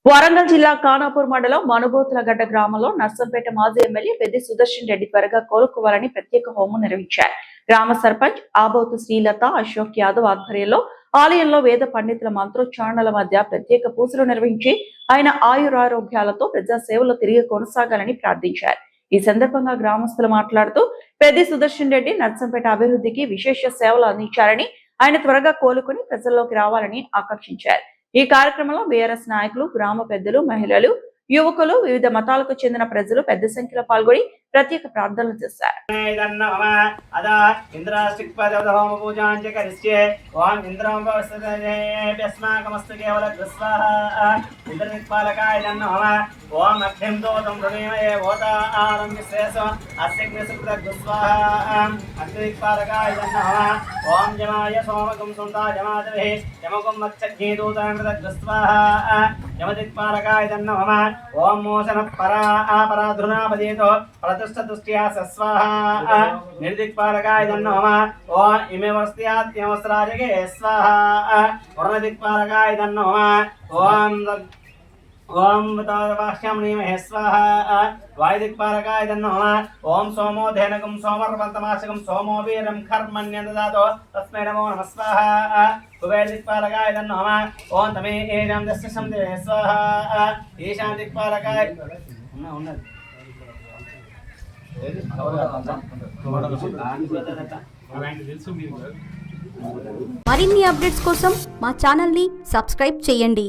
వరంగల్ జిల్లా ఖానాపూర్ మండలం మనుబోతులగడ్డ గ్రామంలో నర్సంపేట మాజీ ఎమ్మెల్యే పెద్ది సుదర్శన్ రెడ్డి త్వరగా కోలుకోవాలని ప్రత్యేక హోమం నిర్వహించారు. గ్రామ సర్పంచ్ ఆబోతు శ్రీలత అశోక్ యాదవ్ ఆధ్వర్యంలో ఆలయంలో వేద పండితుల మంత్రోచ్చారణల మధ్య ప్రత్యేక పూజలు నిర్వహించి ఆయన ఆయురారోగ్యాలతో ప్రజా సేవలో తిరిగి కొనసాగాలని ప్రార్థించారు. ఈ సందర్భంగా గ్రామస్తులు మాట్లాడుతూ పెద్ది సుదర్శన్ రెడ్డి నర్సంపేట అభివృద్ధికి విశేష సేవలు అందించారని, ఆయన త్వరగా కోలుకుని ప్రజల్లోకి రావాలని ఆకాంక్షించారు. ఈ కార్యక్రమంలో బీఆర్ఎస్ నాయకులు, గ్రామ పెద్దలు, మహిళలు, యువకులు, వివిధ మతాలకు చెందిన ప్రజలు పెద్ద సంఖ్యలో పాల్గొని ప్రత్యేక ప్రార్థనలు చేశారు. ओम मोशन परा अपराधुना बदेतो प्रतिष्ठ दृष्टिया स्वाहा निर्दिक्पालकाय नमः ओम इमे वस्त्यात्यवस्राजगे स्वाहा वर्णदिक्पालकाय नमः ओम ओम तवाश्याम निमहे स्वाहा वायुदिक्पालकाय नमः ओम सोमो धेनकं सोमर्वन्तमाशकं सोमो वीरं कर्मण्यं ददातो तस्मै नमो नमः स्वाहा कुबेरदिक्पालकाय नमः ओम तमे एजं दस्य संदे स्वाहा ईशान दिक्पालकाय మరిన్ని అప్డేట్స్ కోసం మా ఛానల్ ని సబ్స్క్రైబ్ చేయండి.